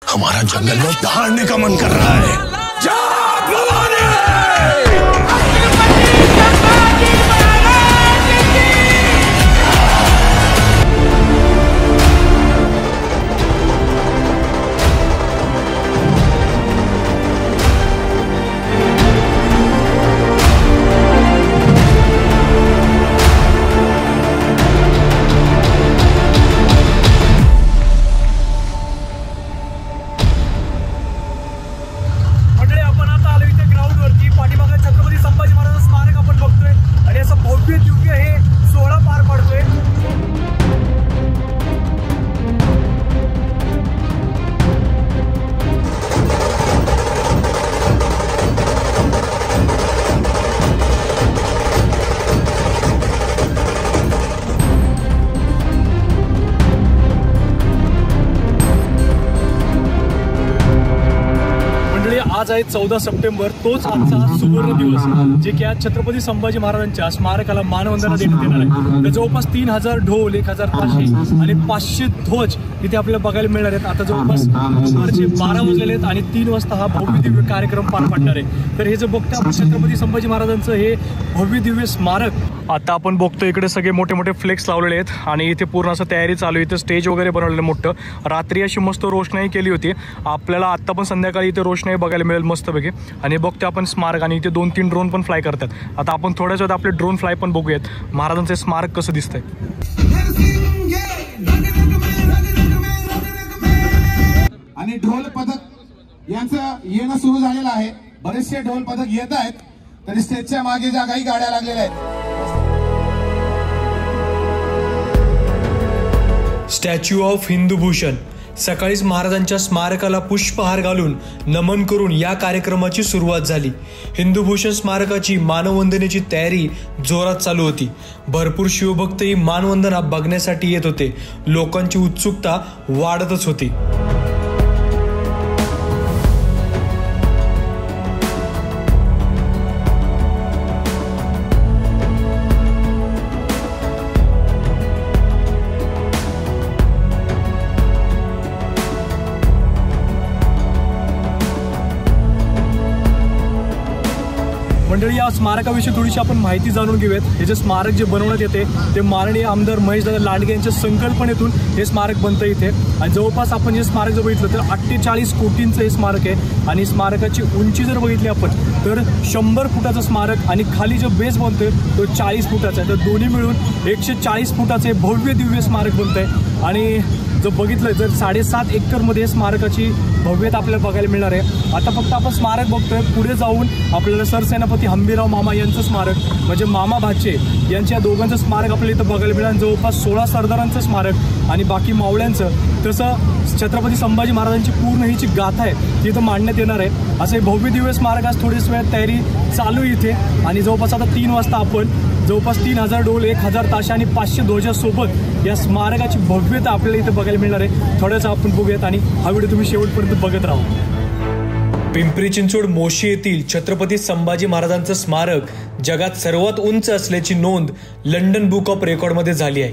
हमारा जंगल में दहाड़ने का मन कर रहा है। जा भवानी! आज आहे 14 सप्टेंबर, तोच आजचा सुवर्ण दिवस जे की आज छत्रपती संभाजी महाराजांच्या स्मारकाला मानवंदना देण्यात येणार आहे। तर जवळपास 3000 ढोल, 1000 ताशे आणि 500 ध्वज इथे आपल्याला बघायला मिळणार आहेत। आता जवळपास दुपारचे 12 वाजलेले आहेत आणि 3 वाजता हा भव्य दिव्य कार्यक्रम पार पडणार आहे। तर हे जे बघतो आपण छत्रपती संभाजी महाराजांचं हे भव्य दिव्य स्मारक, आता आपण बघतो इकडे सगळे मोठे मोठे फ्लेक्स लावलेले आहेत आणि इथे पूर्ण असं तयारी चालू आहे। इथे स्टेज वगैरे बनवलेलं मोठं, रात्री अशी मस्त रोषणाई केली होती। आपल्याला आता पण संध्याकाळी इथे रोषणाई बघायला मिळेल मस्तपैकी। आणि बघतो आपण स्मारक आणि इथे 2-3 ड्रोन पण फ्लाय करतात। आता आपण थोड्याच वेळात आपले ड्रोन फ्लाय पण बघूयात, महाराजांचं स्मारक कसं दिसतंय। आणि ढोल पथक यांचं येणं सुरू झालेलं आहे। बरेचसे ढोल पथक येत आहेत, तरी स्टेजच्या मागे ज्या काही गाड्या लागलेल्या आहेत। स्टॅच्यू ऑफ हिंदुभूषण, सकाळीच महाराजांच्या स्मारकाला पुष्पहार घालून नमन करून या कार्यक्रमाची सुरुवात झाली। हिंदुभूषण स्मारकाची मानवंदनेची तयारी जोरात चालू होती। भरपूर शिवभक्तही मानवंदना बघण्यासाठी येत होते। लोकांची उत्सुकता वाढतच होती। मंडळी, या स्मारकाविषयी थोडीशी आपण माहिती जाणून घेऊयात। हे जे स्मारक जे बनवण्यात येते ते माननीय आमदार महेशदादा लांडगे यांच्या संकल्पनेतून हे स्मारक बनतं इथे। आणि जवळपास आपण हे स्मारक जर बघितलं तर 48 कोटींचं हे स्मारक आहे। आणि स्मारकाची उंची जर बघितली आपण तर 100 फुटाचं स्मारक आणि खाली जो बेस बनतोय तो 40 फुटाचा आहे। तर दोन्ही मिळून 140 फुटाचे भव्य दिव्य स्मारक बनतंय। आणि जर बघितलं तर 7.5 एकरमध्ये स्मारकाची भव्यता आपल्याला बघायला मिळणार आहे। आता फक्त आपण स्मारक बघतोय, पुढे जाऊन आपल्याला सरसेनापती हंबीरराव मामा यांचं स्मारक म्हणजे मामा भाचे यांच्या दोघांचं स्मारक आपल्याला इथं बघायला मिळणार। जवळपास 16 सरदारांचं स्मारक आणि बाकी मावळ्यांचं, तसं छत्रपती संभाजी महाराजांची पूर्ण ही जी गाथा आहे ती इथं मांडण्यात येणार आहे। असं भव्य दिव्य स्मारक आज थोडीच वेळ तयारी चालू इथे। आणि जवळपास आता 3 वाजता आपण जवळपास 3000 ढोल, 1000 ताशा आणि 500 ध्वजासोबत या स्मारकाची भव्यता आपल्याला इथे बघायला मिळणार आहे। थोड्याच आपण बघूयात आणि हा व्हिडिओ तुम्ही शेवटपर्यंत बघत राहा। पिंपरी चिंचवड मोशी येथील छत्रपती संभाजी महाराजांचं स्मारक जगात सर्वात उंच असल्याची नोंद लंडन बुक ऑफ रेकॉर्डमध्ये झाली आहे।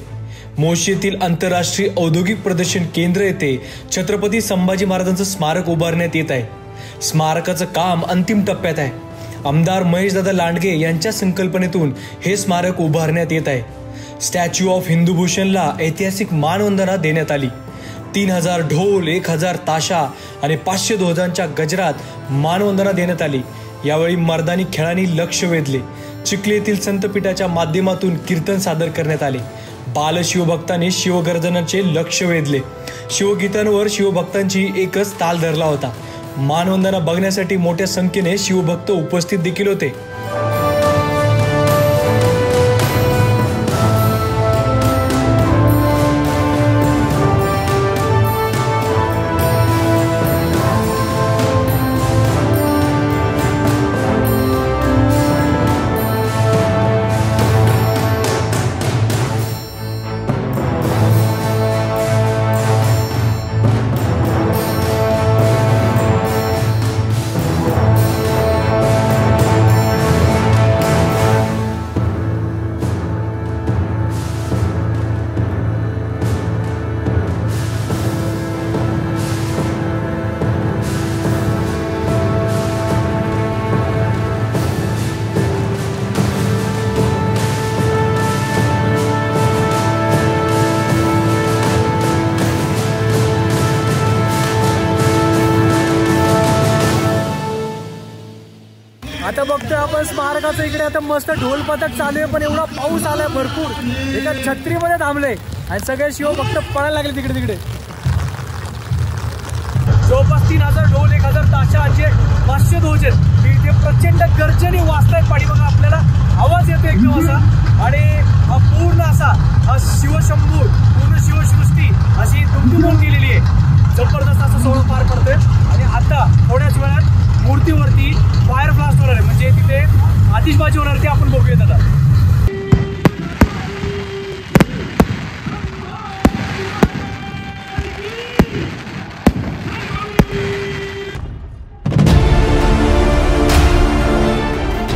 मोशी येथील आंतरराष्ट्रीय औद्योगिक प्रदर्शन केंद्र येथे छत्रपती संभाजी महाराजांचं स्मारक उभारण्यात येत आहे। स्मारकाचं काम अंतिम टप्प्यात आहे। आमदार महेशदादा लांडगे यांच्या संकल्पनेतून हे स्मारक उभारण्यात येत आहे। स्टॅच्यू ऑफ हिंदुभूषणला ऐतिहासिक मानवंदना देण्यात आली। 3000 ढोल, 1000 ताशा आणि 500 ध्वजांच्या गजरात मानवंदना देण्यात आली। यावेळी मर्दानी खेळांनी लक्ष वेधले। चिखली येथील संतपीठाच्या माध्यमातून कीर्तन सादर करण्यात आले। बालशिवभक्तांनी शिवगर्जनाचे लक्ष वेधले। शिवगीतांवर शिवभक्तांची एकच ताल धरला होता। मानवंदना बघण्यासाठी मोठ्या संख्येने शिवभक्त उपस्थित देखील होते। आता बघतोय आपण स्मारकाचं इकडे आता मस्त ढोल पथक चालू आहे, पण एवढा पाऊस आलाय भरपूर, एका छत्रीमध्ये थांबले आणि सगळे शिव फक्त पळायला लागले तिकडे तिकडे. जवळपास 3000 ढोल, 1000 ताशा आणि 500 ध्वज आहेत. इथे प्रचंड गर्जनी वाजतायत पाठीमागे, आपल्याला आवाज येतो एकदम असा. आणि हा पूर्ण असा हा शिवशंभू, पूर्ण शिवसृष्टी अशी दुमदुमून गेलेली आहे. जबरदस्त असं सोहळा पार पडतोय. आणि आता थोड्याच वेळात मूर्तीवरती फायर ब्लास्ट होणार आहे, म्हणजे तिथे आतिषबाजी होणार, ते आपण बघूयात आता.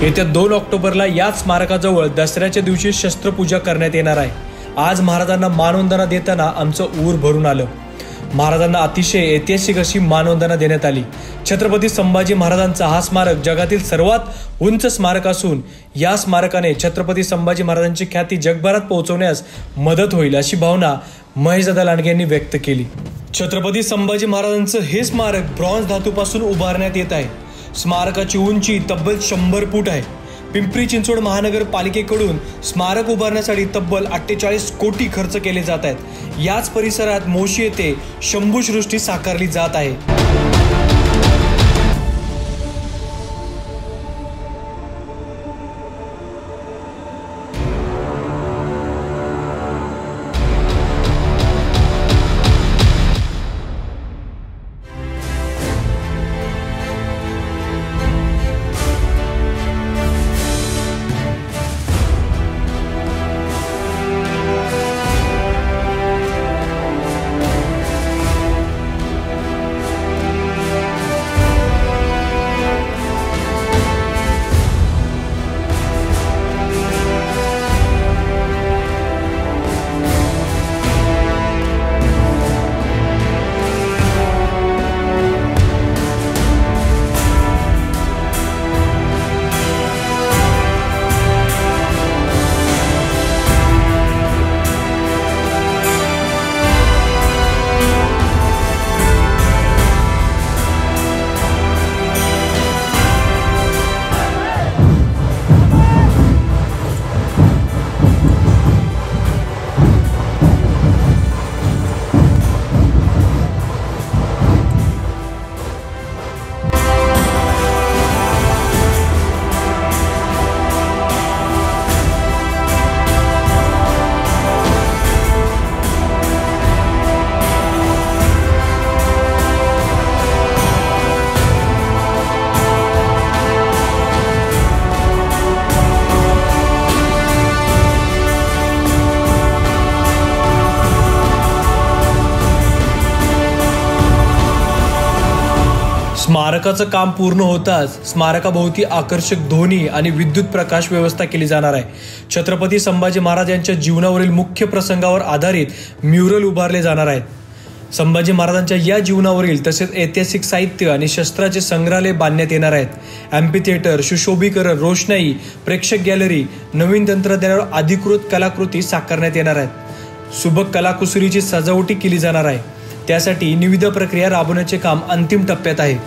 येत्या 2 ऑक्टोबरला याच स्मारकाजवळ दसऱ्याच्या दिवशी शस्त्रपूजा करण्यात येणार आहे. आज महाराजांना मानवंदना देताना आमचं ऊर भरून आलं. महाराजांना अतिशय ऐतिहासिक अशी मानवंदना देण्यात आली. छत्रपती संभाजी महाराजांचा हा स्मारक जगातील सर्वात उंच स्मारक असून या स्मारकाने छत्रपती संभाजी महाराजांची ख्याती जगभरात पोहोचवण्यास मदत होईल अशी भावना महेशदादा लांडगे यांनी व्यक्त केली. छत्रपती संभाजी महाराजांचं हे स्मारक ब्रॉन्झ धातूपासून उभारण्यात येत आहे. स्मारकाची उंची तब्बल 100 फूट आहे. पिंपरी चिंचवड महानगरपालिकेकडून स्मारक उभारण्यासाठी तब्बल 48 कोटी खर्च केले जात आहेत. याच परिसरात मोशी येथे शंभूसृष्टी साकारली जात आहे. स्मारकाचं काम पूर्ण होताच स्मारकाभोवती आकर्षक ध्वनी आणि विद्युत प्रकाश व्यवस्था केली जाणार आहे. छत्रपती संभाजी महाराज यांच्या जीवनावरील मुख्य प्रसंगावर आधारित म्युरल उभारले जाणार आहेत. संभाजी महाराजांच्या या जीवनावरील तसेच ऐतिहासिक साहित्य आणि शस्त्राचे संग्रहालय बांधण्यात येणार आहेत. एम्पी थिएटर, सुशोभीकरण, रोषणाई, प्रेक्षक गॅलरी, नवीन तंत्रज्ञानावर अधिकृत कलाकृती साकारण्यात येणार आहेत. सुबक कलाकुसरीची सजावटी केली जाणार आहे. त्यासाठी निविदा प्रक्रिया राबवण्याचे काम अंतिम टप्प्यात आहे.